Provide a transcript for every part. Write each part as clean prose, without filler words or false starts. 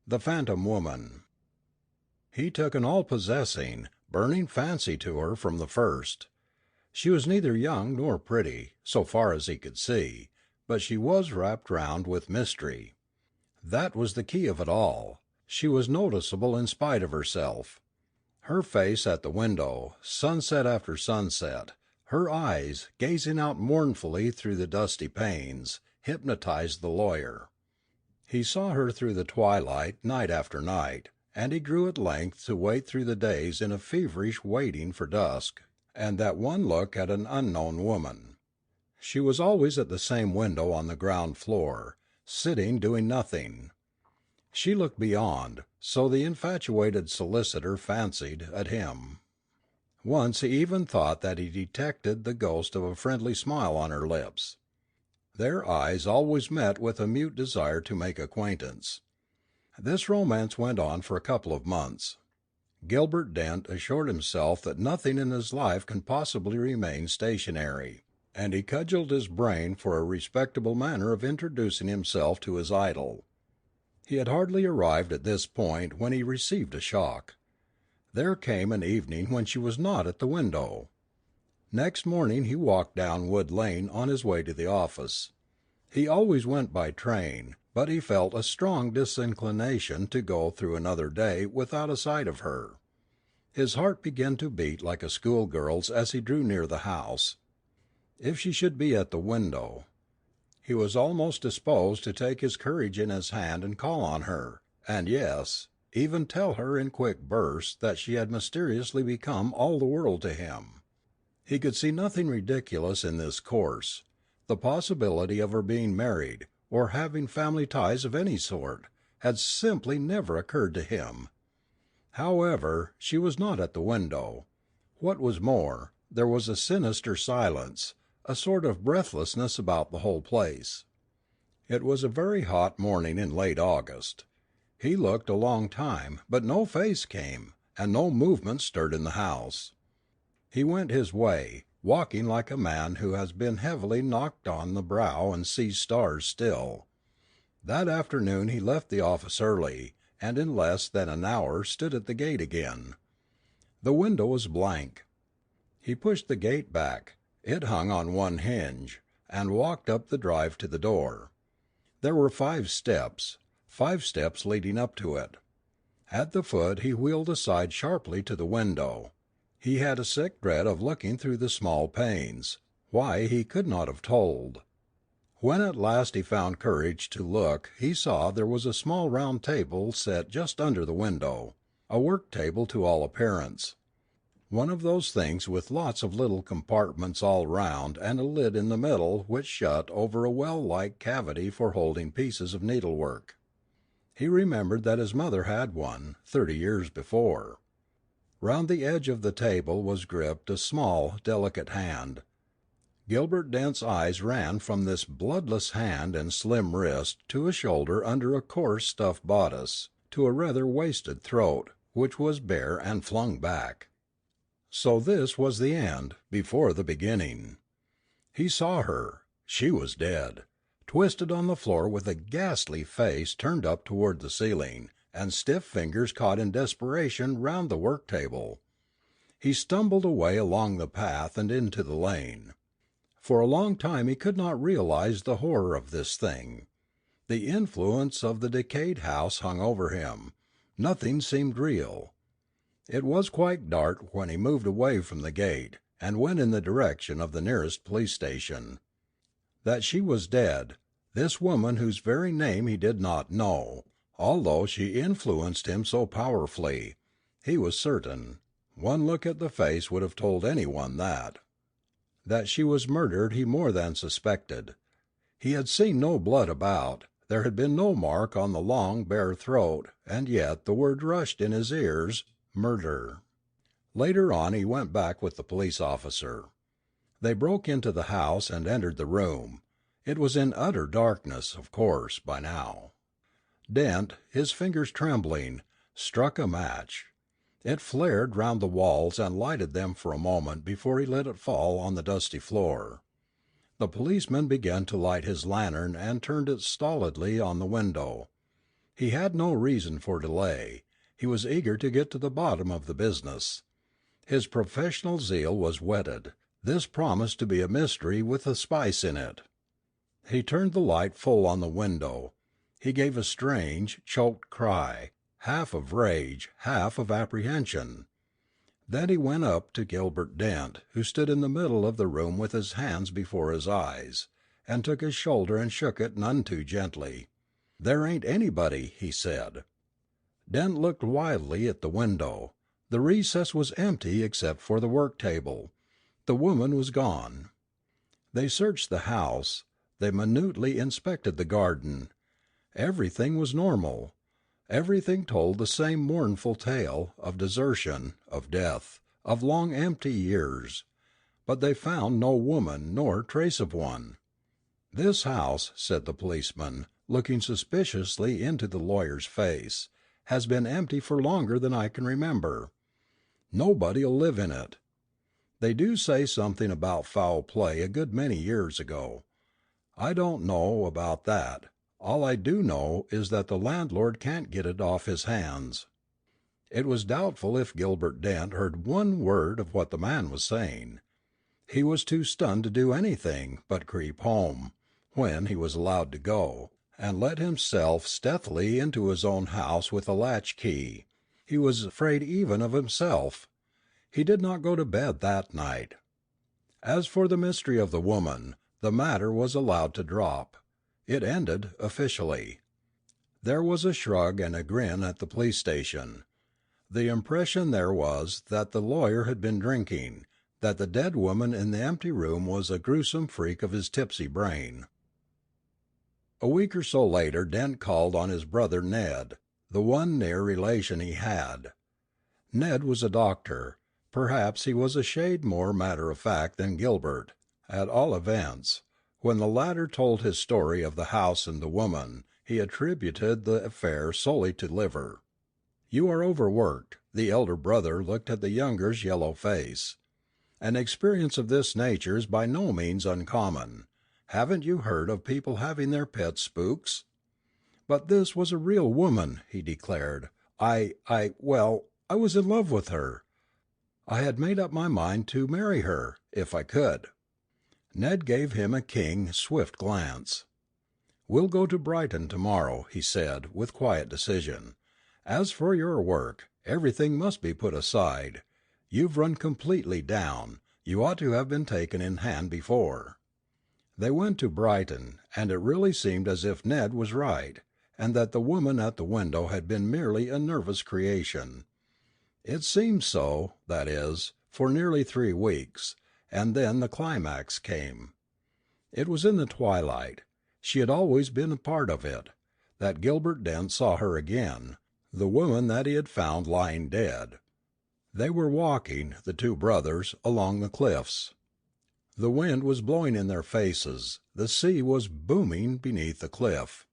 The Phantom Woman. He took an all possessing, burning fancy to her from the first. She was neither young nor pretty, so far as he could see, but she was wrapped round with mystery. That was the key of it all. She was noticeable in spite of herself. Her face at the window, sunset after sunset, her eyes, gazing out mournfully through the dusty panes, hypnotized the lawyer. He saw her through the twilight, night after night, and he grew at length to wait through the days in a feverish waiting for dusk, and that one look at an unknown woman. She was always at the same window on the ground floor, sitting doing nothing. She looked beyond, so the infatuated solicitor fancied, at him. Once he even thought that he detected the ghost of a friendly smile on her lips. Their eyes always met with a mute desire to make acquaintance. This romance went on for a couple of months. Gilbert Dent assured himself that nothing in his life can possibly remain stationary, and he cudgelled his brain for a respectable manner of introducing himself to his idol. He had hardly arrived at this point when he received a shock. There came an evening when she was not at the window. Next morning he walked down Wood Lane on his way to the office. He always went by train, but he felt a strong disinclination to go through another day without a sight of her. His heart began to beat like a schoolgirl's as he drew near the house. If she should be at the window! He was almost disposed to take his courage in his hand and call on her, and yes, even tell her in quick bursts that she had mysteriously become all the world to him. He could see nothing ridiculous in this course. The possibility of her being married, or having family ties of any sort, had simply never occurred to him. However, she was not at the window. What was more, there was a sinister silence, a sort of breathlessness about the whole place. It was a very hot morning in late August. He looked a long time, but no face came, and no movement stirred in the house. He went his way, walking like a man who has been heavily knocked on the brow and sees stars still. That afternoon he left the office early, and in less than an hour stood at the gate again. The window was blank. He pushed the gate back, it hung on one hinge, and walked up the drive to the door. There were 5 steps leading up to it. At the foot he wheeled aside sharply to the window. He had a sick dread of looking through the small panes, why he could not have told. When at last he found courage to look he saw there was a small round table set just under the window, a work table to all appearance. One of those things with lots of little compartments all round and a lid in the middle which shut over a well-like cavity for holding pieces of needlework. He remembered that his mother had one, 30 years before. Round the edge of the table was gripped a small, delicate hand. Gilbert Dent's eyes ran from this bloodless hand and slim wrist to a shoulder under a coarse stuff bodice, to a rather wasted throat, which was bare and flung back. So this was the end, before the beginning. He saw her. She was dead, twisted on the floor with a ghastly face turned up toward the ceiling, and stiff fingers caught in desperation round the work table. He stumbled away along the path and into the lane. For a long time he could not realize the horror of this thing. The influence of the decayed house hung over him. Nothing seemed real. It was quite dark when he moved away from the gate, and went in the direction of the nearest police station. That she was dead, this woman whose very name he did not know, although she influenced him so powerfully, he was certain. One look at the face would have told anyone that. That she was murdered he more than suspected. He had seen no blood about, there had been no mark on the long, bare throat, and yet the word rushed in his ears, murder. Later on he went back with the police officer. They broke into the house and entered the room. It was in utter darkness, of course, by now. Dent, his fingers trembling, struck a match. It flared round the walls and lighted them for a moment before he let it fall on the dusty floor. The policeman began to light his lantern and turned it stolidly on the window. He had no reason for delay. He was eager to get to the bottom of the business. His professional zeal was whetted. This promised to be a mystery with a spice in it. He turned the light full on the window. He gave a strange, choked cry, half of rage, half of apprehension. Then he went up to Gilbert Dent, who stood in the middle of the room with his hands before his eyes, and took his shoulder and shook it none too gently. "There ain't anybody," he said. Dent looked wildly at the window. The recess was empty except for the work table. The woman was gone. They searched the house. They minutely inspected the garden. Everything was normal. Everything told the same mournful tale of desertion, of death, of long empty years. But they found no woman, nor trace of one. "This house," said the policeman, looking suspiciously into the lawyer's face, "has been empty for longer than I can remember. Nobody'll live in it. They do say something about foul play a good many years ago. I don't know about that. All I do know is that the landlord can't get it off his hands." It was doubtful if Gilbert Dent heard one word of what the man was saying. He was too stunned to do anything but creep home, when he was allowed to go, and let himself stealthily into his own house with a latch key. He was afraid even of himself. He did not go to bed that night. As for the mystery of the woman, the matter was allowed to drop. It ended officially. There was a shrug and a grin at the police station. The impression there was that the lawyer had been drinking, that the dead woman in the empty room was a gruesome freak of his tipsy brain. A week or so later Dent called on his brother Ned, the one near relation he had. Ned was a doctor. Perhaps he was a shade more matter-of-fact than Gilbert. At all events, when the latter told his story of the house and the woman, he attributed the affair solely to liver. "You are overworked." The elder brother looked at the younger's yellow face. "An experience of this nature is by no means uncommon. Haven't you heard of people having their pet spooks?" "But this was a real woman," he declared. Well, I was in love with her. I had made up my mind to marry her, if I could." Ned gave him a keen, swift glance. "We'll go to Brighton to morrow," he said, with quiet decision. "As for your work, everything must be put aside. You've run completely down. You ought to have been taken in hand before." They went to Brighton, and it really seemed as if Ned was right, and that the woman at the window had been merely a nervous creation. It seemed so, that is, for nearly 3 weeks, and then the climax came. It was in the twilight. She had always been a part of it, that Gilbert Dent saw her again, the woman that he had found lying dead. They were walking, the two brothers, along the cliffs. The wind was blowing in their faces, the sea was booming beneath the cliff.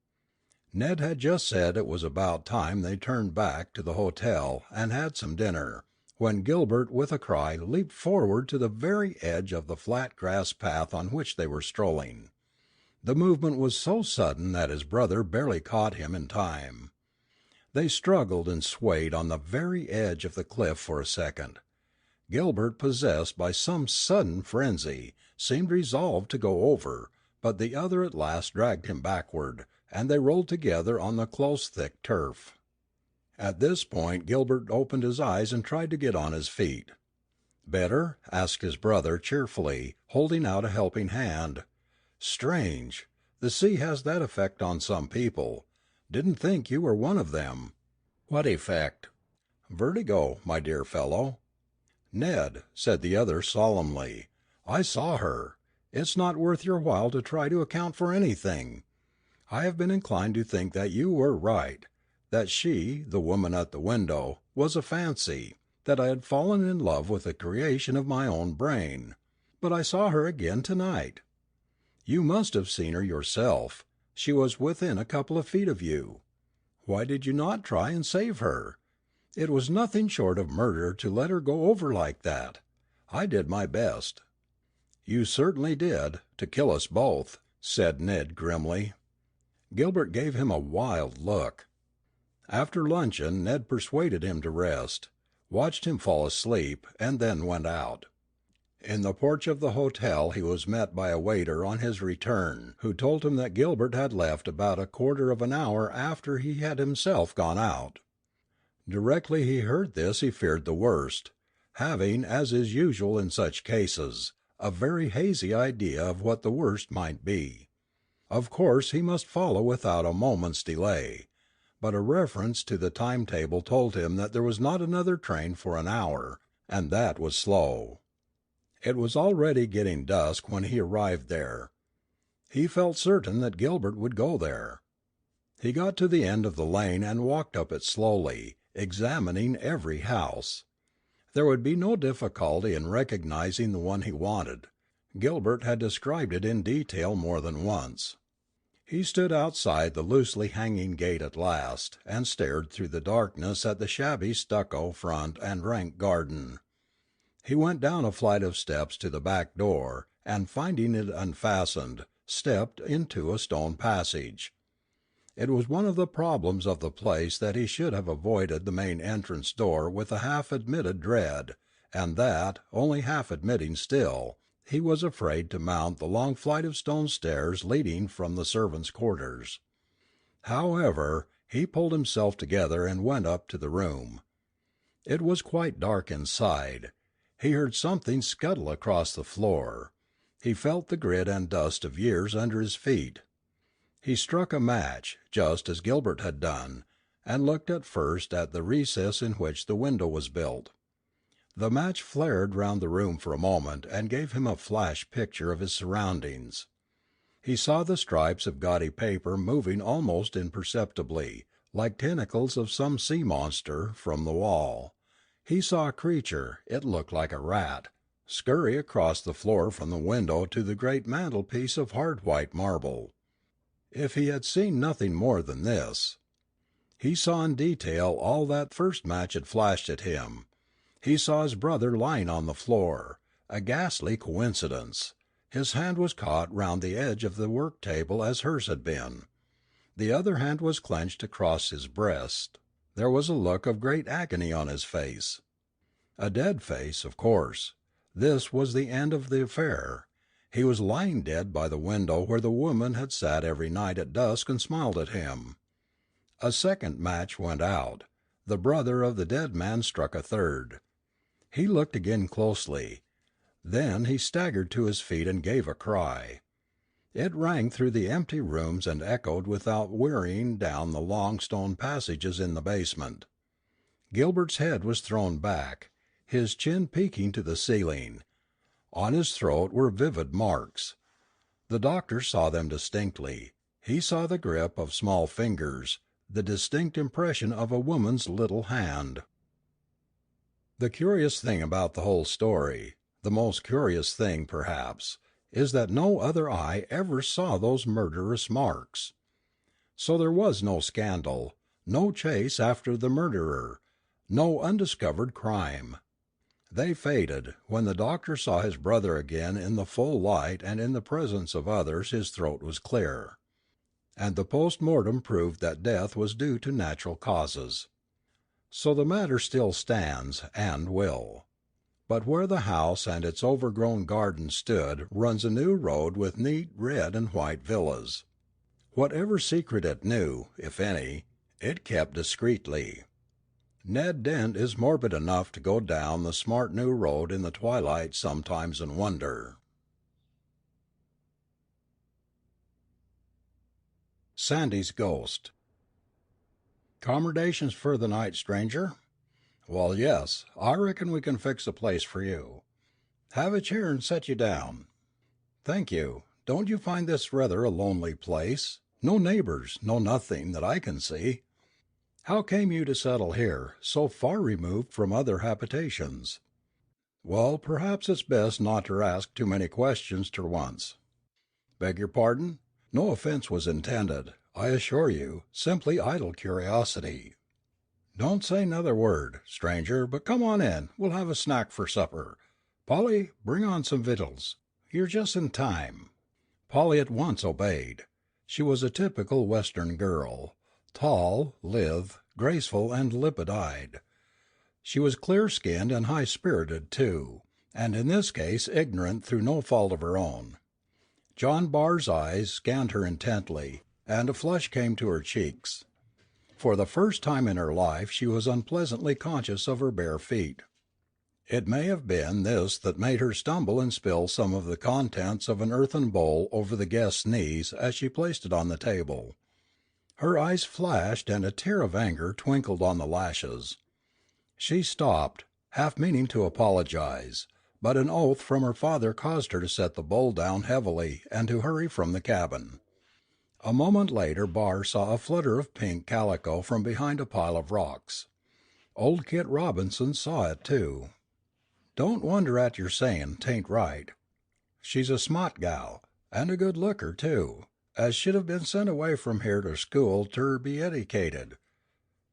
Ned had just said it was about time they turned back to the hotel and had some dinner, when Gilbert with a cry leaped forward to the very edge of the flat grass path on which they were strolling. The movement was so sudden that his brother barely caught him in time. They struggled and swayed on the very edge of the cliff for a second. Gilbert, possessed by some sudden frenzy, seemed resolved to go over, but the other at last dragged him backward, and they rolled together on the close thick turf. At this point Gilbert opened his eyes and tried to get on his feet. "Better?" asked his brother cheerfully, holding out a helping hand. "Strange. The sea has that effect on some people. Didn't think you were one of them." "What effect?" "Vertigo, my dear fellow." "Ned," said the other solemnly, "I saw her. It's not worth your while to try to account for anything. I have been inclined to think that you were right, that she, the woman at the window, was a fancy, that I had fallen in love with a creation of my own brain. But I saw her again to-night." "You must have seen her yourself. She was within a couple of feet of you. Why did you not try and save her? It was nothing short of murder to let her go over like that. I did my best." "You certainly did, to kill us both," said Ned grimly. Gilbert gave him a wild look. After luncheon Ned persuaded him to rest, watched him fall asleep, and then went out. In the porch of the hotel he was met by a waiter on his return, who told him that Gilbert had left about a quarter of an hour after he had himself gone out. Directly he heard this he feared the worst, having, as is usual in such cases, a very hazy idea of what the worst might be. Of course he must follow without a moment's delay, but a reference to the time-table told him that there was not another train for an hour, and that was slow. It was already getting dusk when he arrived there. He felt certain that Gilbert would go there. He got to the end of the lane and walked up it slowly, examining every house. There would be no difficulty in recognizing the one he wanted. Gilbert had described it in detail more than once. He stood outside the loosely hanging gate at last, and stared through the darkness at the shabby stucco front and rank garden. He went down a flight of steps to the back door, and finding it unfastened, stepped into a stone passage. It was one of the problems of the place that he should have avoided the main entrance door with a half-admitted dread, and that, only half-admitting still, he was afraid to mount the long flight of stone stairs leading from the servants' quarters. However, he pulled himself together and went up to the room. It was quite dark inside. He heard something scuttle across the floor. He felt the grit and dust of years under his feet. He struck a match, just as Gilbert had done, and looked at first at the recess in which the window was built. The match flared round the room for a moment and gave him a flash picture of his surroundings. He saw the stripes of gaudy paper moving almost imperceptibly, like tentacles of some sea monster, from the wall. He saw a creature, it looked like a rat, scurry across the floor from the window to the great mantelpiece of hard white marble. If he had seen nothing more than this. He saw in detail all that first match had flashed at him. He saw his brother lying on the floor, a ghastly coincidence. His hand was caught round the edge of the work-table as hers had been. The other hand was clenched across his breast. There was a look of great agony on his face. A dead face, of course. This was the end of the affair. He was lying dead by the window where the woman had sat every night at dusk and smiled at him. A second match went out. The brother of the dead man struck a third. He looked again closely. Then he staggered to his feet and gave a cry. It rang through the empty rooms and echoed without wearying down the long stone passages in the basement. Gilbert's head was thrown back, his chin peaking to the ceiling. On his throat were vivid marks. The doctor saw them distinctly. He saw the grip of small fingers, the distinct impression of a woman's little hand. The curious thing about the whole story, the most curious thing, perhaps, is that no other eye ever saw those murderous marks. So there was no scandal, no chase after the murderer, no undiscovered crime. They faded. When the doctor saw his brother again in the full light and in the presence of others, his throat was clear. And the post-mortem proved that death was due to natural causes. So the matter still stands, and will. But where the house and its overgrown garden stood runs a new road with neat red and white villas. Whatever secret it knew, if any, it kept discreetly. Ned Dent is morbid enough to go down the smart new road in the twilight sometimes and wonder. Sandy's Ghost. "Accommodations for the night, stranger?" "Well, yes. I reckon we can fix a place for you. Have a chair and set you down." "Thank you. Don't you find this rather a lonely place? No neighbors, no nothing, that I can see. How came you to settle here, so far removed from other habitations?" "Well, perhaps it's best not to ask too many questions ter once." "Beg your pardon? No offense was intended, I assure you, simply idle curiosity." "Don't say 'nother word, stranger, but come on in, we'll have a snack for supper. Polly, bring on some victuals. You're just in time." Polly at once obeyed. She was a typical Western girl, tall, lithe, graceful and limpid-eyed. She was clear-skinned and high-spirited, too, and in this case ignorant through no fault of her own. John Barr's eyes scanned her intently, and a flush came to her cheeks. For the first time in her life she was unpleasantly conscious of her bare feet. It may have been this that made her stumble and spill some of the contents of an earthen bowl over the guest's knees as she placed it on the table. Her eyes flashed and a tear of anger twinkled on the lashes. She stopped, half meaning to apologize, but an oath from her father caused her to set the bowl down heavily and to hurry from the cabin. A moment later Barr saw a flutter of pink calico from behind a pile of rocks. Old Kit Robinson saw it too. "Don't wonder at your sayin' 'tain't right. She's a smart gal, and a good looker, too, as should have been sent away from here ter school ter be eddicated.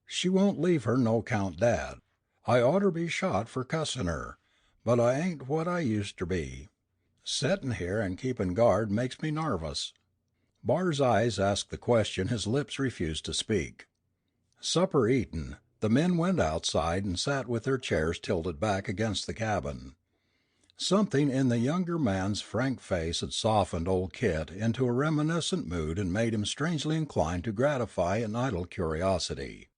She won't leave her no 'count dad. I orter be shot fer cussin' her, but I ain't what I useter be. Settin' here and keepin' guard makes me narvous." Barr's eyes asked the question his lips refused to speak. Supper eaten, the men went outside and sat with their chairs tilted back against the cabin. Something in the younger man's frank face had softened old Kit into a reminiscent mood and made him strangely inclined to gratify an idle curiosity.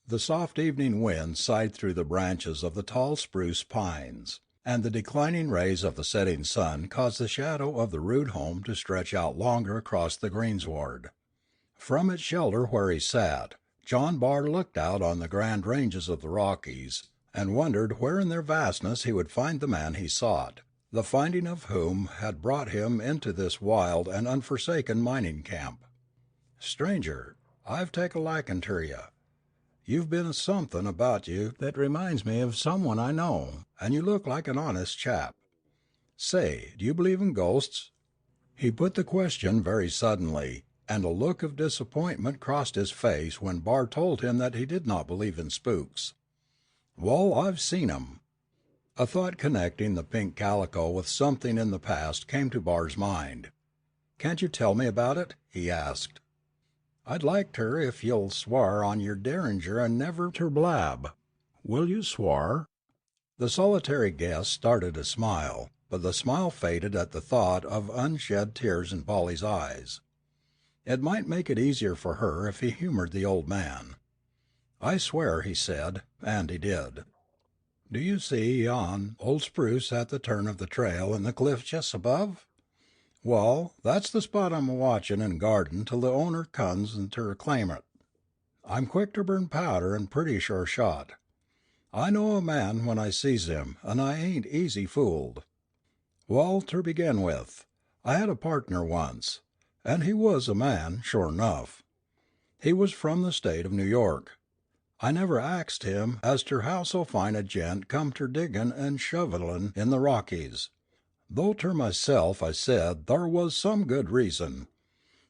The soft evening wind sighed through the branches of the tall spruce pines, and the declining rays of the setting sun caused the shadow of the rude home to stretch out longer across the greensward. From its shelter where he sat, John Barr looked out on the grand ranges of the Rockies, and wondered where in their vastness he would find the man he sought, the finding of whom had brought him into this wild and unforsaken mining camp. "Stranger, I've take a likin' ter you. You've been a somethin' about you that reminds me of some one I know, and you look like an honest chap. Say, do you believe in ghosts?" He put the question very suddenly, and a look of disappointment crossed his face when Barr told him that he did not believe in spooks. "Wall, I've seen 'em." A thought connecting the pink calico with something in the past came to Barr's mind. "Can't you tell me about it?" he asked. "I'd like ter if you'll swar on yer derringer and never ter blab. Will you swar?" The solitary guest started to smile, but the smile faded at the thought of unshed tears in Polly's eyes. It might make it easier for her if he humored the old man. "I swear," he said, and he did. "Do you see yon old spruce at the turn of the trail in the cliffs jes' above? Wall, that's the spot I'm a watchin' and guardin' till the owner comes ter claim it. I'm quick ter burn powder and purty sure shot. I know a man when I sees him, and I ain't easy fooled. Wall, ter begin with, I had a partner once, and he was a man, sure 'nuff. He was from the State of New York. I never axed him as ter how so fine a gent come ter diggin' and shovelin' in the Rockies, though ter myself I said thar was some good reason.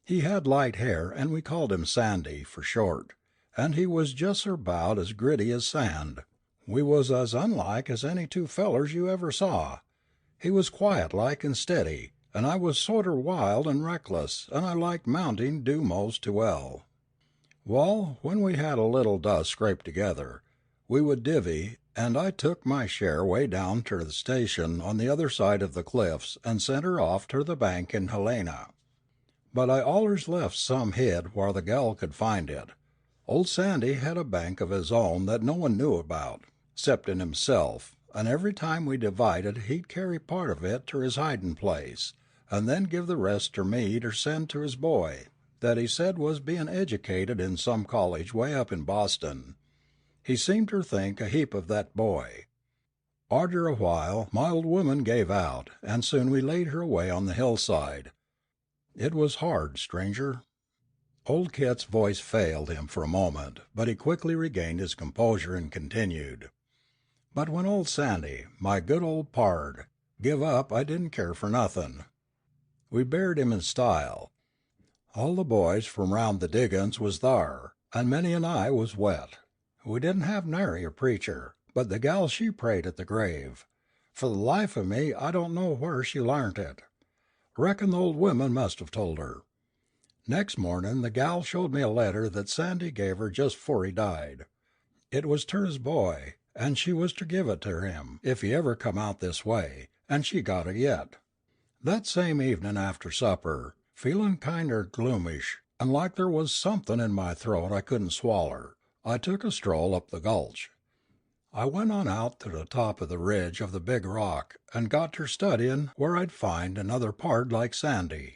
He had light hair, and we called him Sandy, fer short, and he was jes' erbout as gritty as sand. We was as unlike as any two fellers you ever saw. He was quiet like and stiddy, and I was sorter wild and reckless, and I liked mounting due most to well. Wall, when we had a little dust scraped together, we would divvy, and I took my share way down ter the station on the other side of the cliffs and sent her off ter the bank in Helena. But I allers left some hid whar the gal could find it. Old Sandy had a bank of his own that no one knew about, 'ceptin' himself, and every time we divided he'd carry part of it ter his hidin' place, and then give the rest ter me ter send ter his boy, that he said was bein' educated in some college way up in Boston. He seemed ter think a heap of that boy. Arter a while my old woman gave out, and soon we laid her away on the hillside. It was hard, stranger." Old Kit's voice failed him for a moment, but he quickly regained his composure and continued: "But when old Sandy, my good old pard, give up I didn't care fer nothin'. We buried him in style. All the boys from round the diggin's was thar, and many an eye was wet. We didn't have nary a preacher, but the gal she prayed at the grave. For the life o' me I don't know whar she larnt it. Reckon the old woman must have told her. Next mornin' the gal showed me a letter that Sandy gave her just 'fore he died. It was ter his boy, and she was ter give it ter him if he ever come out this way, and she got it yet. That same evenin' after supper, feelin' kinder gloomish, and like there was somethin' in my throat I couldn't swaller, I took a stroll up the gulch. I went on out to the top of the ridge of the big rock, and got ter studyin' where I'd find another pard like Sandy.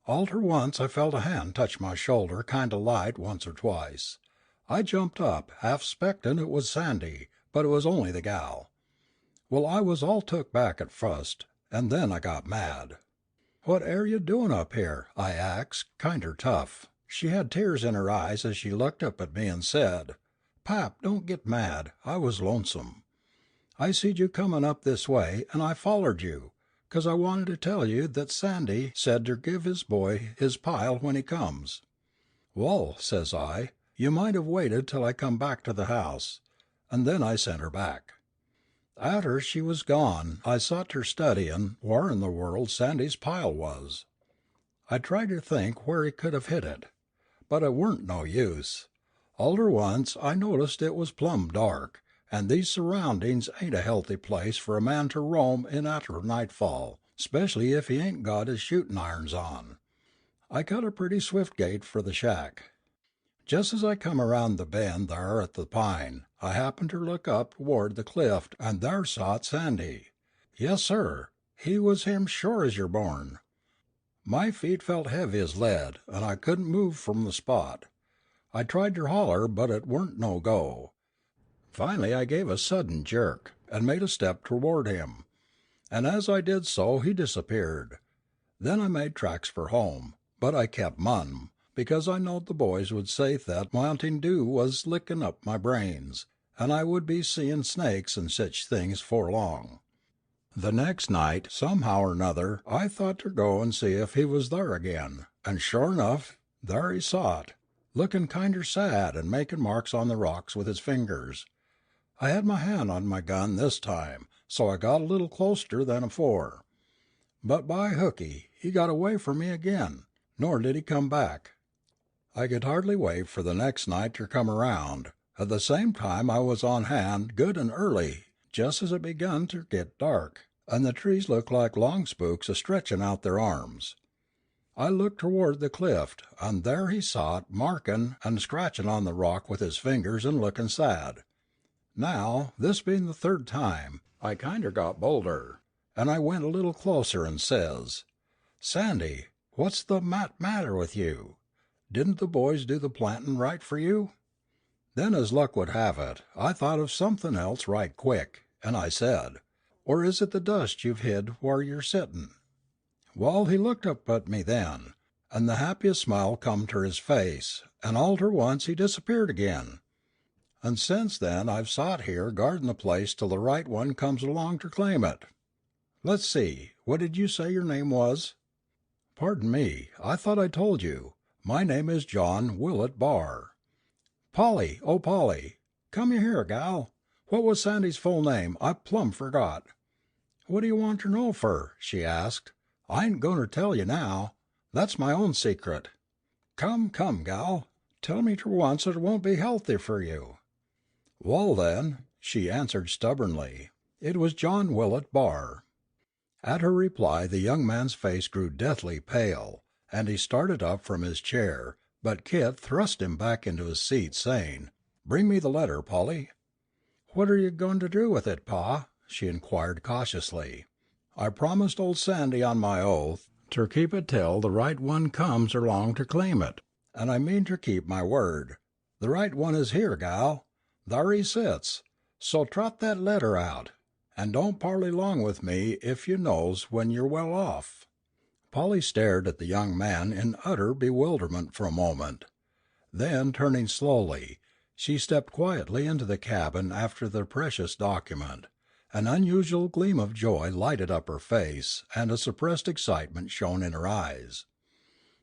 All ter once I felt a hand touch my shoulder kind o' light once or twice. I jumped up, half 'spectin' it was Sandy, but it was only the gal. Well, I was all took back at fust, and then I got mad. "What air you doin' up here?" I axed, kinder tough. She had tears in her eyes as she looked up at me and said, "Pap, don't git mad, I was lonesome. I seed you comin' up this way, and I follered you, 'cause I wanted to tell you that Sandy said ter give his boy his pile when he comes." "Wall," says I, "you might have waited till I come back to the house," and then I sent her back. Arter she was gone I sot ter studyin' whar in the world Sandy's pile was. I tried ter think where he could have hid it, but it warn't no use. All ter once I noticed it was plumb dark, and these surroundings ain't a healthy place fer a man ter roam in arter nightfall, 'specially ef he ain't got his shootin' irons on. I cut a pretty swift gait fer the shack. Jest as I come around the bend thar at the pine, I happened ter look up toward the cliff and thar sot Sandy. Yes, sir, he was him sure as you're born. My feet felt heavy as lead, and I couldn't move from the spot. I tried ter holler, but it warn't no go. Finally I gave a sudden jerk, and made a step toward him, and as I did so he disappeared. Then I made tracks for home, but I kept mum, because I knowed the boys would say that Mounting Dew was lickin' up my brains, and I would be seein' snakes and sich things 'fore long. The next night, somehow or 'nother, I thought ter go and see ef he was thar again, and sure 'nuff, thar he sot, lookin' kinder sad and makin' marks on the rocks with his fingers. I had my hand on my gun this time, so I got a little closter than afore. But by hookey, he got away from me agin, nor did he come back. I could hardly wait for the next night ter come around. At the same time I was on hand good and early, jest as it begun ter git dark, and the trees looked like long spooks a stretchin' out their arms. I looked toward the cliff, and thar he sot, markin' and scratchin' on the rock with his fingers and lookin' sad. Now, this bein' the third time, I kinder got bolder, and I went a little closer and says, "Sandy, what's the matter with you? Didn't the boys do the plantin' right for you?" Then as luck would have it, I thought of somethin' else right quick, and I said, "Or is it the dust you've hid whar you're settin'?" Wall, he looked up at me then, and the happiest smile come ter his face, and all ter once he disappeared agin. And sence then I've sot here guardin' the place till the right one comes along ter claim it. Let's see, what did you say your name was? Pardon me, I thought I told you. My name is John Willet Barr. Polly, oh Polly, come here, gal. What was Sandy's full name? I plumb forgot. "What do you want ter know fur?" she asked. "I ain't goin' ter tell you now. That's my own secret." "Come, come, gal, tell me ter once or it won't be healthy fer you." "Wall, then," she answered stubbornly, "it was John Willet Barr." At her reply the young man's face grew deathly pale, and he started up from his chair, but Kit thrust him back into his seat, saying, "Bring me the letter, Polly." "What are you goin' to do with it, Pa?" she inquired cautiously. "I promised old Sandy on my oath ter keep it till the right one comes erlong ter claim it, and I mean ter keep my word. The right one is here, gal. Thar he sits. So trot that letter out, and don't parley long with me ef you knows when you're well off." Polly stared at the young man in utter bewilderment for a moment. Then, turning slowly, she stepped quietly into the cabin after the precious document. An unusual gleam of joy lighted up her face, and a suppressed excitement shone in her eyes.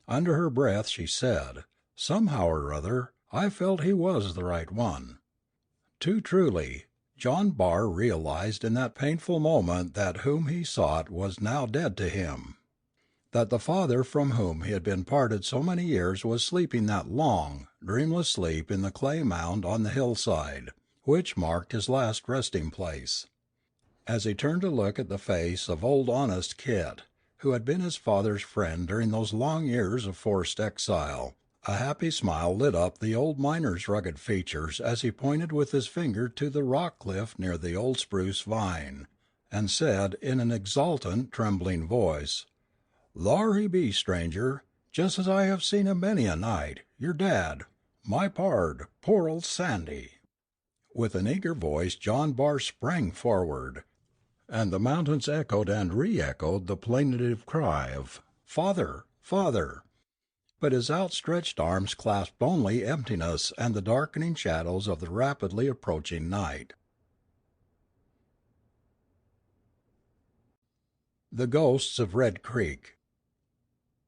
Under her breath she said, "Somehow or other, I felt he was the right one." Too truly, John Barr realized in that painful moment that whom he sought was now dead to him. that the father from whom he had been parted so many years was sleeping that long, dreamless sleep in the clay mound on the hillside, which marked his last resting place. As he turned to look at the face of old honest Kit, who had been his father's friend during those long years of forced exile, a happy smile lit up the old miner's rugged features as he pointed with his finger to the rock cliff near the old spruce vine, and said in an exultant, trembling voice, "Thar he be, stranger, just as I have seen him many a night, your dad, my pard, poor old Sandy." With an eager voice John Barr sprang forward, and the mountains echoed and re echoed the plaintive cry of "Father! Father!" But his outstretched arms clasped only emptiness and the darkening shadows of the rapidly approaching night. THE GHOSTS OF RED CREEK.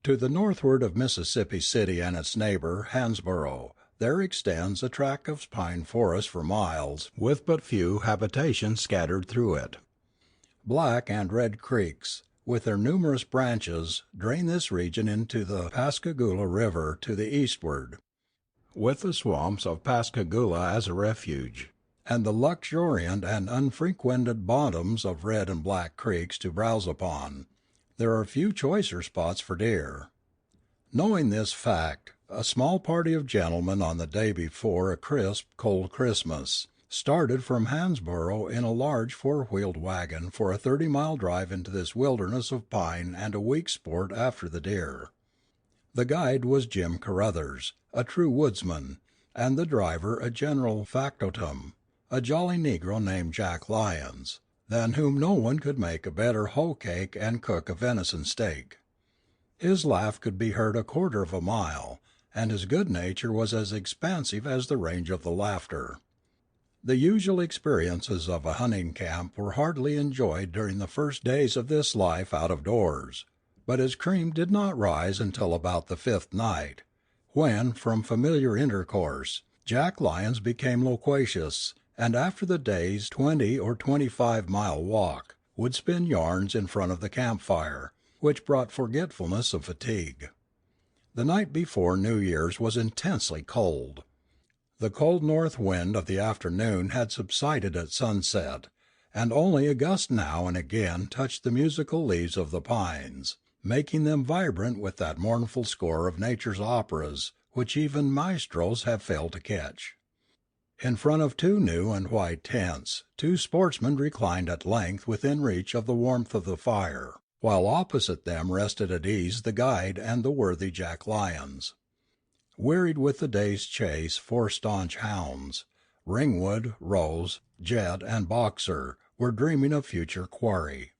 To the northward of Mississippi City and its neighbor, Hansborough, there extends a tract of pine forest for miles, with but few habitations scattered through it. Black and Red Creeks, with their numerous branches, drain this region into the Pascagoula River to the eastward, with the swamps of Pascagoula as a refuge, and the luxuriant and unfrequented bottoms of Red and Black Creeks to browse upon. There are few choicer spots for deer. Knowing this fact, a small party of gentlemen on the day before a crisp, cold Christmas started from Hansborough in a large four-wheeled wagon for a 30-mile drive into this wilderness of pine and a week's sport after the deer. The guide was Jim Caruthers, a true woodsman, and the driver a general factotum, a jolly negro named Jack Lyons, than whom no one could make a better hoe cake and cook a venison steak. His laugh could be heard a quarter of a mile, and his good nature was as expansive as the range of the laughter. The usual experiences of a hunting camp were heartily enjoyed during the first days of this life out of doors, but his cream did not rise until about the fifth night, when, from familiar intercourse, Jack Lyons became loquacious, and after the day's 20 or 25-mile walk, would spin yarns in front of the campfire, which brought forgetfulness of fatigue. The night before New Year's was intensely cold. The cold north wind of the afternoon had subsided at sunset, and only a gust now and again touched the musical leaves of the pines, making them vibrant with that mournful score of nature's operas which even maestros have failed to catch. In front of two new and white tents, two sportsmen reclined at length within reach of the warmth of the fire, while opposite them rested at ease the guide and the worthy Jack Lyons. Wearied with the day's chase, four staunch hounds, Ringwood, Rose, Jet, and Boxer, were dreaming of future quarry.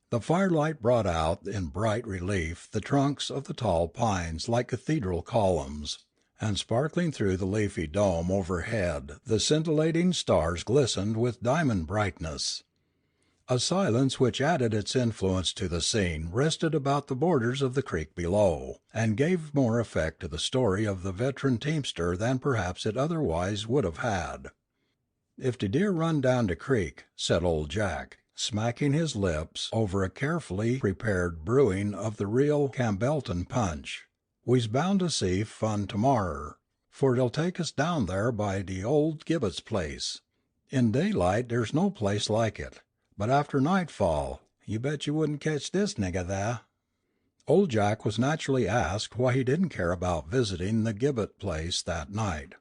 The firelight brought out in bright relief the trunks of the tall pines like cathedral columns, and sparkling through the leafy dome overhead the scintillating stars glistened with diamond brightness. A silence which added its influence to the scene rested about the borders of the creek below, and gave more effect to the story of the veteran teamster than perhaps it otherwise would have had. "If de deer run down de creek," said old Jack, smacking his lips over a carefully prepared brewing of the real Campbellton punch, "we's bound to see fun tomorrer, for dey'll take us down thar by de old Gibbet's place. In daylight dere's no place like it, but after nightfall, you bet you wouldn't ketch this niggah thah." Old Jack was naturally asked why he didn't care about visiting the Gibbet place that night.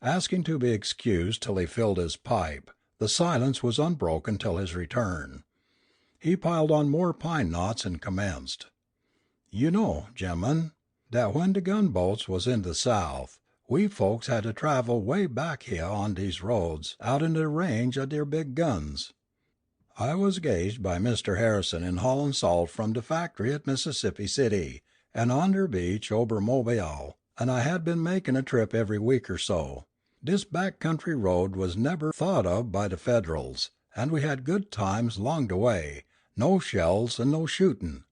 Asking to be excused till he filled his pipe, the silence was unbroken till his return. He piled on more pine knots and commenced. "You know, gemmen, dat when de gunboats was in de South, we folks had to travel way back hyeah on dese roads outen de range o' deir big guns. I was 'gaged by Mr. Harrison in haulin' salt from de factory at Mississippi City, and on der beach ober Mobile, and I had been makin' a trip every week or so. Dis back country road was neber thought of by de Federals, and we had good times 'long de way, no shells and no shootin'.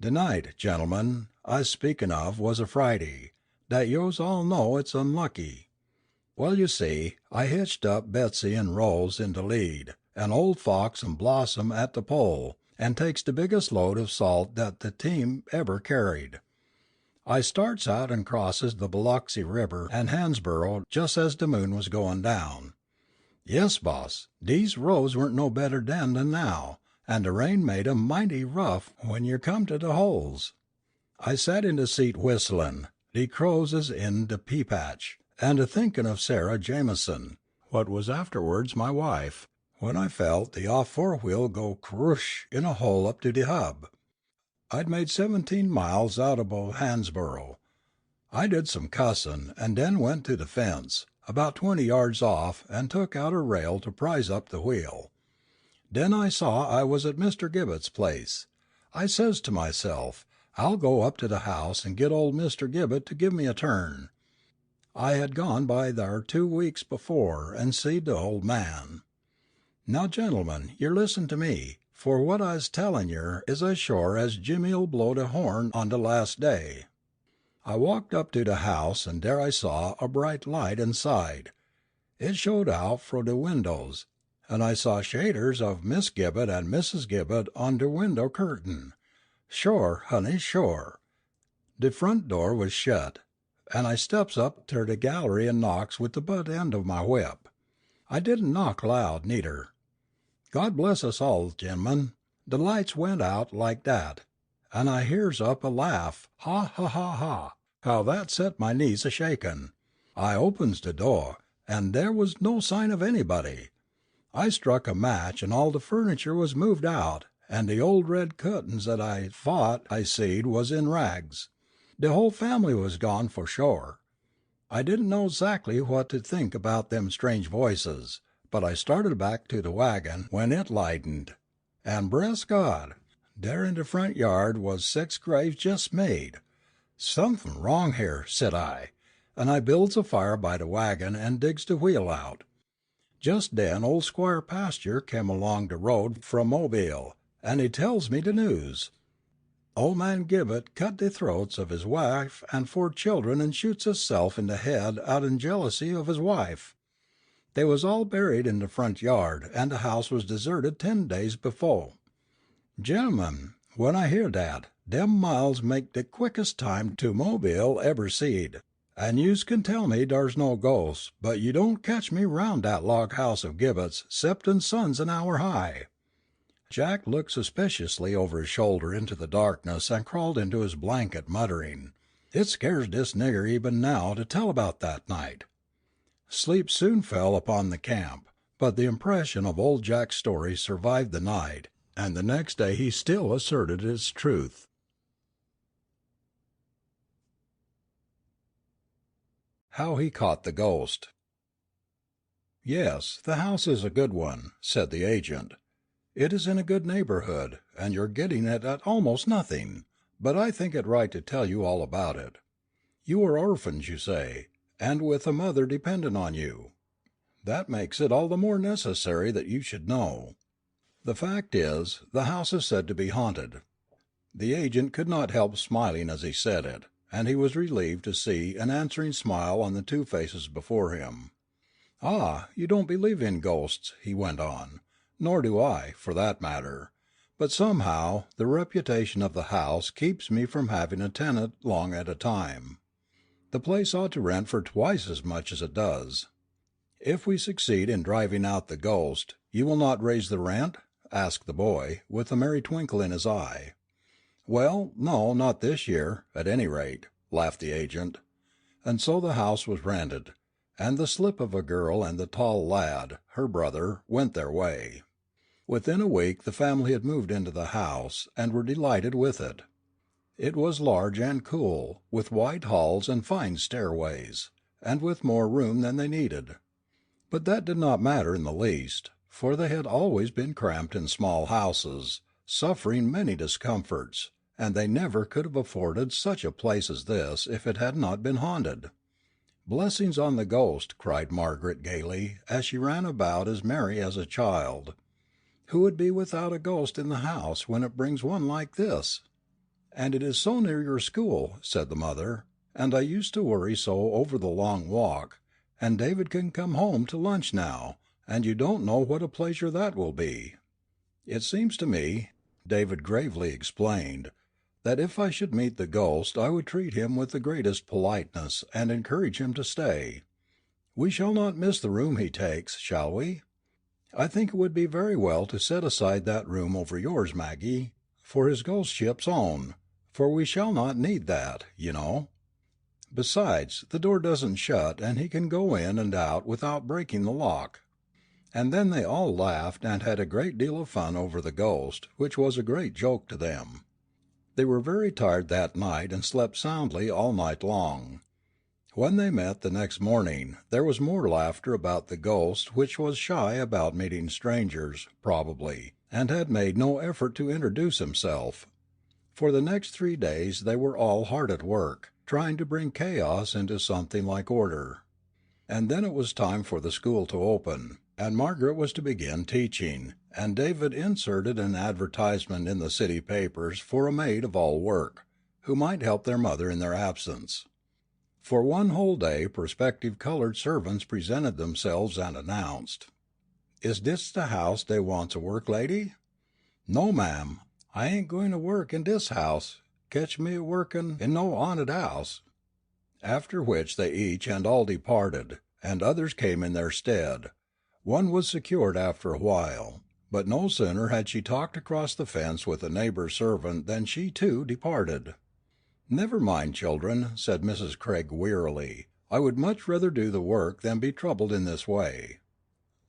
De night, gentlemen, I's speakin' of was a Friday, dat yo's all know it's unlucky. Well, you see, I hitched up Betsy and Rose in de lead, and old Fox and Blossom at de pole, and takes the biggest load of salt that the team ever carried. I starts out and crosses the Biloxi River and Hansborough just as the moon was going down. Yes, boss, dese roads weren't no better den than now, and the rain made 'em mighty rough when yer come to the holes. I sat in the seat whistlin', de crows is in de pea patch, and a thinkin' of Sarah Jameson, what was afterwards my wife, when I felt the off forewheel go croosh in a hole up to de hub. I'd made 17 miles out abo Hansborough. I did some cussin', and den went to the fence, about 20 yards off, and took out a rail to prise up the wheel. Den I saw I was at Mr. Gibbet's place. I says to myself, I'll go up to the house and get old Mr. Gibbet to give me a turn. I had gone by thar 2 weeks before and seed the old man. Now, gentlemen, yer listen to me, for what I's tellin' yer is as shore as Jimmy'll blow de horn on de last day. I walked up to the house, and there I saw a bright light inside. It showed out fro' de windows, and I saw shaders of Miss Gibbet and Mrs. Gibbet on de window curtain. Shore, honey, shore. De front door was shet, and I steps up ter de gallery and knocks with the butt end of my whip. I didn't knock loud, neither. God bless us all, gen'lemen, de lights went out like dat, and I hears up a laugh, ha, ha, ha, ha, how that set my knees a shakin'. I opens de door, and there was no sign of anybody. I struck a match, and all the furniture was moved out, and the old red cuttins that I thought I seed was in rags. The whole family was gone for shore. I didn't know 'zactly what to think about them strange voices, but I started back to the wagon when it lightened, and bress God, there in the front yard was 6 graves jest made. Somethin' wrong here, said I, and I builds a fire by the wagon and digs the wheel out. Just den old Squire Pasture come along the road from Mobile, and he tells me the news. Old man Gibbet cut the throats of his wife and 4 children and shoots hisself in the head out in jealousy of his wife. They was all buried in the front yard, and the house was deserted 10 days befo'. Gentlemen, when I hear dat, dem miles make de quickest time to Mobile eber seed, and yous can tell me dar's no ghosts, but you don't catch me round dat log house of Gibbet's 'ceptin' sun's an hour high. Jack looked suspiciously over his shoulder into the darkness and crawled into his blanket, muttering, "It scares dis nigger eben now to tell about that night." Sleep soon fell upon the camp, but the impression of old Jack's story survived the night, and the next day he still asserted its truth. How he caught the ghost. "Yes, the house is a good one," said the agent. "It is in a good neighborhood, and you're getting it at almost nothing. But I think it right to tell you all about it. You are orphans, you say, and with a mother dependent on you. That makes it all the more necessary that you should know. The fact is, the house is said to be haunted." The agent could not help smiling as he said it, and he was relieved to see an answering smile on the 2 faces before him. "Ah, you don't believe in ghosts," he went on. "Nor do I, for that matter. But somehow the reputation of the house keeps me from having a tenant long at a time. The place ought to rent for twice as much as it does." "If we succeed in driving out the ghost, you will not raise the rent?" asked the boy, with a merry twinkle in his eye. "Well, no, not this year, at any rate," laughed the agent. And so the house was rented, and the slip of a girl and the tall lad, her brother, went their way. Within a week the family had moved into the house, and were delighted with it. It was large and cool, with wide halls and fine stairways, and with more room than they needed. But that did not matter in the least, for they had always been cramped in small houses, suffering many discomforts, and they never could have afforded such a place as this if it had not been haunted. "Blessings on the ghost!" cried Margaret gaily, as she ran about as merry as a child. "Who would be without a ghost in the house when it brings one like this?" "And it is so near your school," said the mother, "and I used to worry so over the long walk, and David can come home to lunch now, and you don't know what a pleasure that will be." "It seems to me," David gravely explained that if I should meet the ghost I would treat him with the greatest politeness and encourage him to stay. We shall not miss the room he takes, shall we? I think it would be very well to set aside that room over yours, Maggie, for his ghostship's own, for we shall not need that, you know. Besides, the door doesn't shut and he can go in and out without breaking the lock." And then they all laughed and had a great deal of fun over the ghost, which was a great joke to them. They were very tired that night and slept soundly all night long. When they met the next morning, there was more laughter about the ghost, which was shy about meeting strangers, probably, and had made no effort to introduce himself. For the next 3 days they were all hard at work, trying to bring chaos into something like order. And then it was time for the school to open, and Margaret was to begin teaching, and David inserted an advertisement in the city papers for a maid of all work, who might help their mother in their absence. For one whole day prospective colored servants presented themselves and announced, "Is dis de house dey wants a work lady?" "No, ma'am, I ain't gwine to work in dis house. Ketch me a workin' in no ha'nted house." After which they each and all departed, and others came in their stead. One was secured after a while, but no sooner had she talked across the fence with a neighbor's servant than she too departed. "Never mind, children," said Mrs. Craig wearily. "I would much rather do the work than be troubled in this way."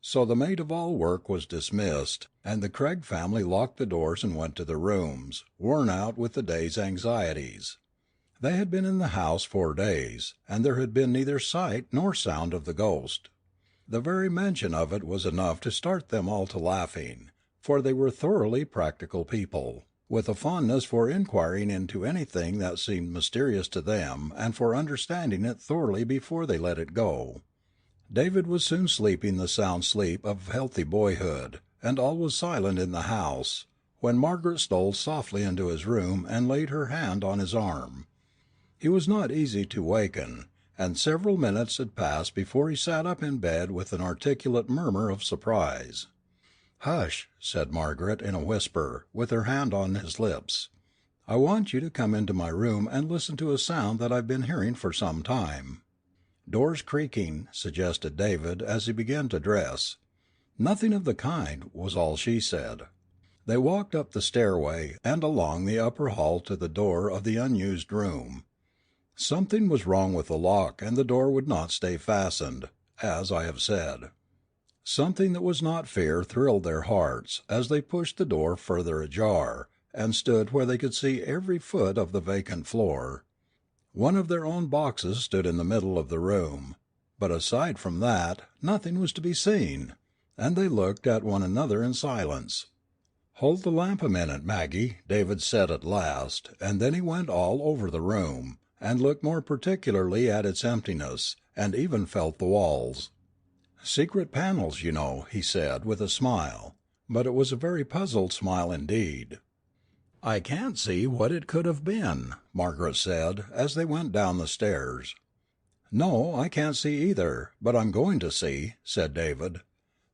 So the maid of all work was dismissed, and the Craig family locked the doors and went to their rooms, worn out with the day's anxieties. They had been in the house 4 days, and there had been neither sight nor sound of the ghost. The very mention of it was enough to start them all to laughing, for they were thoroughly practical people, with a fondness for inquiring into anything that seemed mysterious to them and for understanding it thoroughly before they let it go. David was soon sleeping the sound sleep of healthy boyhood, and all was silent in the house, when Margaret stole softly into his room and laid her hand on his arm. He was not easy to waken, and several minutes had passed before he sat up in bed with an articulate murmur of surprise. "Hush," said Margaret in a whisper, with her hand on his lips. "I want you to come into my room and listen to a sound that I've been hearing for some time." "Doors creaking," suggested David as he began to dress. "Nothing of the kind," was all she said. They walked up the stairway and along the upper hall to the door of the unused room. Something was wrong with the lock, and the door would not stay fastened, as I have said. Something that was not fear thrilled their hearts as they pushed the door further ajar, and stood where they could see every foot of the vacant floor. One of their own boxes stood in the middle of the room, but aside from that, nothing was to be seen, and they looked at one another in silence. "Hold the lamp a minute, Maggie," David said at last, and then he went all over the room, and looked more particularly at its emptiness, and even felt the walls. "Secret panels, you know," he said, with a smile, but it was a very puzzled smile indeed. "I can't see what it could have been," Margaret said, as they went down the stairs. "No, I can't see either, but I'm going to see," said David.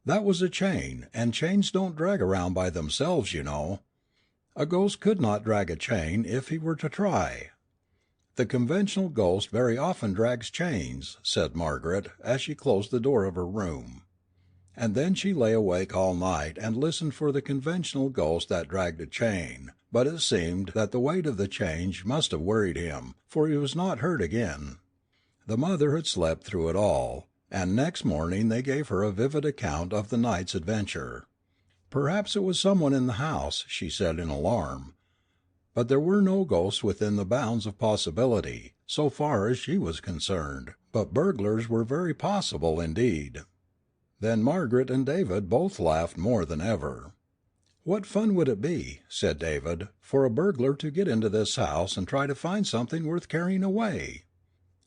"That was a chain, and chains don't drag around by themselves, you know. A ghost could not drag a chain if he were to try." "The conventional ghost very often drags chains," said Margaret, as she closed the door of her room. And then she lay awake all night and listened for the conventional ghost that dragged a chain, but it seemed that the weight of the chain must have worried him, for he was not heard again. The mother had slept through it all, and next morning they gave her a vivid account of the night's adventure. Perhaps it was someone in the house, she said in alarm. But there were no ghosts within the bounds of possibility, so far as she was concerned, but burglars were very possible indeed. Then Margaret and David both laughed more than ever. "What fun would it be," said David, "for a burglar to get into this house and try to find something worth carrying away?"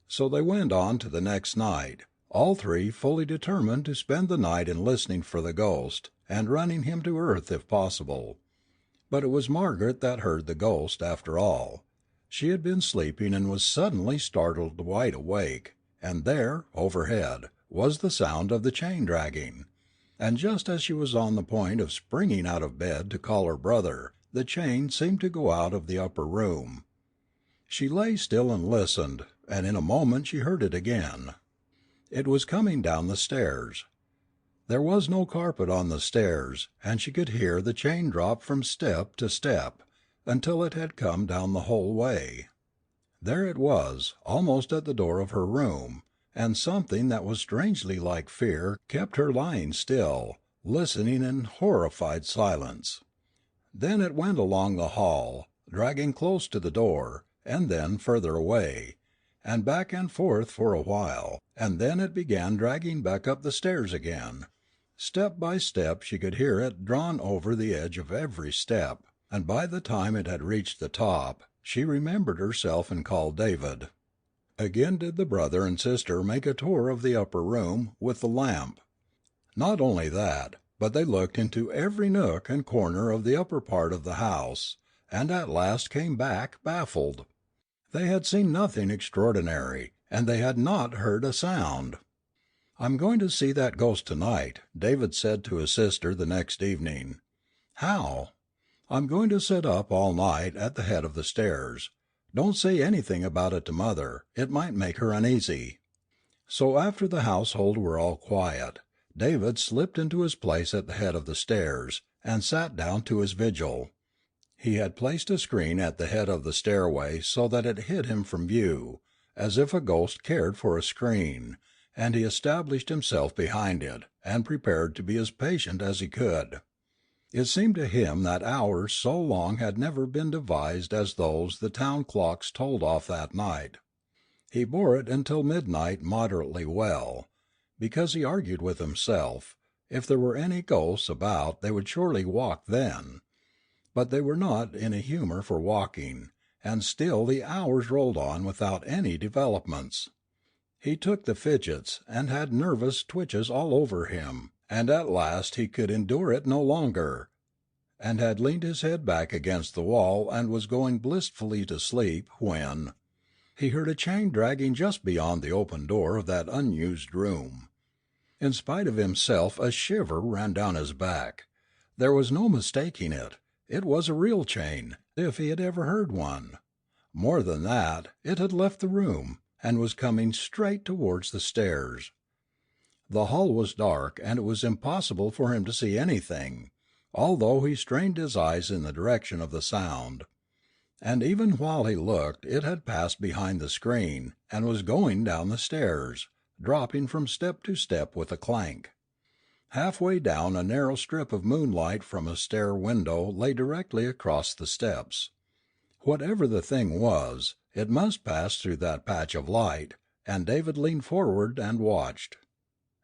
So they went on to the next night, all three fully determined to spend the night in listening for the ghost, and running him to earth if possible. But it was Margaret that heard the ghost, after all. She had been sleeping and was suddenly startled wide awake, and there, overhead, was the sound of the chain dragging. And just as she was on the point of springing out of bed to call her brother, the chain seemed to go out of the upper room. She lay still and listened, and in a moment she heard it again. It was coming down the stairs. There was no carpet on the stairs, and she could hear the chain drop from step to step, until it had come down the whole way. There it was, almost at the door of her room, and something that was strangely like fear kept her lying still, listening in horrified silence. Then it went along the hall, dragging close to the door, and then further away, and back and forth for a while, and then it began dragging back up the stairs again. Step by step she could hear it drawn over the edge of every step, and by the time it had reached the top, she remembered herself and called David. Again did the brother and sister make a tour of the upper room, with the lamp. Not only that, but they looked into every nook and corner of the upper part of the house, and at last came back baffled. They had seen nothing extraordinary, and they had not heard a sound. "I'm going to see that ghost tonight," David said to his sister the next evening. "How?" "I'm going to sit up all night at the head of the stairs. Don't say anything about it to mother. It might make her uneasy." So after the household were all quiet, David slipped into his place at the head of the stairs, and sat down to his vigil. He had placed a screen at the head of the stairway so that it hid him from view, as if a ghost cared for a screen, and he established himself behind it, and prepared to be as patient as he could. It seemed to him that hours so long had never been devised as those the town clocks told off that night. He bore it until midnight moderately well, because he argued with himself, if there were any ghosts about they would surely walk then. But they were not in a humour for walking, and still the hours rolled on without any developments. He took the fidgets, and had nervous twitches all over him, and at last he could endure it no longer, and had leaned his head back against the wall and was going blissfully to sleep, when he heard a chain dragging just beyond the open door of that unused room. In spite of himself a shiver ran down his back. There was no mistaking it. It was a real chain, if he had ever heard one. More than that, it had left the room, and was coming straight towards the stairs. The hall was dark, and it was impossible for him to see anything, although he strained his eyes in the direction of the sound. And even while he looked it had passed behind the screen, and was going down the stairs, dropping from step to step with a clank. Halfway down a narrow strip of moonlight from a stair window lay directly across the steps. Whatever the thing was, it must pass through that patch of light, and David leaned forward and watched.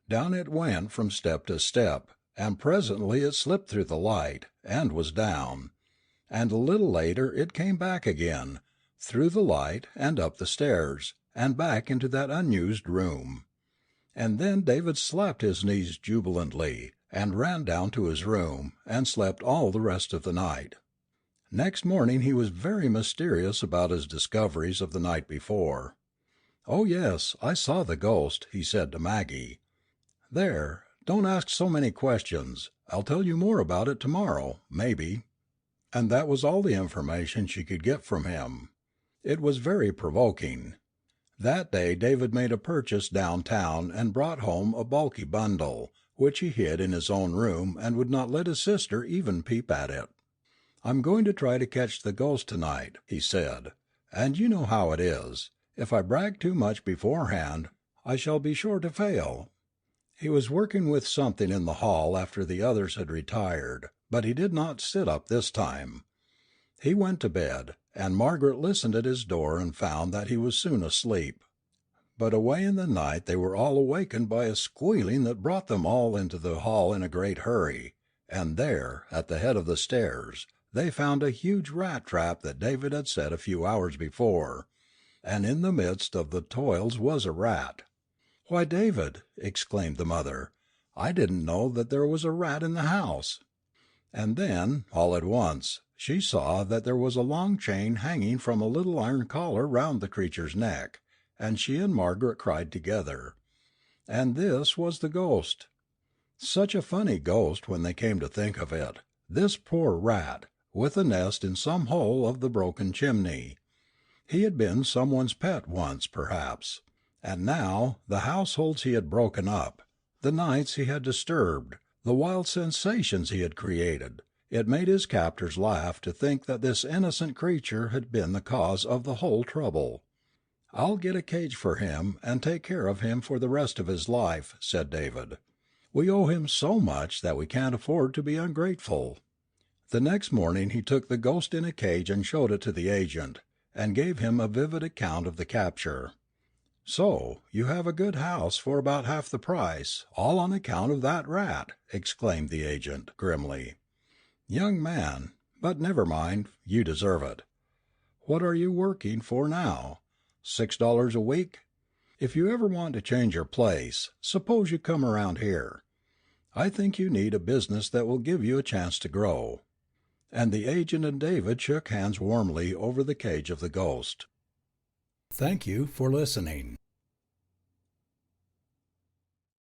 Down it went from step to step, and presently it slipped through the light, and was down. And a little later it came back again, through the light, and up the stairs, and back into that unused room. And then David slapped his knees jubilantly, and ran down to his room, and slept all the rest of the night. Next morning he was very mysterious about his discoveries of the night before. "Oh, yes, I saw the ghost," he said to Maggie. "There, don't ask so many questions. I'll tell you more about it tomorrow, maybe." And that was all the information she could get from him. It was very provoking. That day David made a purchase downtown and brought home a bulky bundle, which he hid in his own room and would not let his sister even peep at it. "I'm going to try to catch the ghost tonight," he said, "and you know how it is. If I brag too much beforehand, I shall be sure to fail." He was working with something in the hall after the others had retired, but he did not sit up this time. He went to bed, and Margaret listened at his door and found that he was soon asleep. But away in the night they were all awakened by a squealing that brought them all into the hall in a great hurry, and there, at the head of the stairs, they found a huge rat trap that David had set a few hours before, and in the midst of the toils was a rat. "Why, David," exclaimed the mother, "I didn't know that there was a rat in the house." And then, all at once, she saw that there was a long chain hanging from a little iron collar round the creature's neck, and she and Margaret cried together. And this was the ghost. Such a funny ghost when they came to think of it, this poor rat, with a nest in some hole of the broken chimney. He had been someone's pet once, perhaps. And now, the households he had broken up, the nights he had disturbed, the wild sensations he had created, it made his captors laugh to think that this innocent creature had been the cause of the whole trouble. "I'll get a cage for him and take care of him for the rest of his life," said David. "We owe him so much that we can't afford to be ungrateful." The next morning he took the ghost in a cage and showed it to the agent, and gave him a vivid account of the capture. "So you have a good house for about half the price, all on account of that rat!" exclaimed the agent, grimly. "Young man, but never mind, you deserve it. What are you working for now? $6 a week? If you ever want to change your place, suppose you come around here. I think you need a business that will give you a chance to grow." And the agent and David shook hands warmly over the cage of the ghost. Thank you for listening.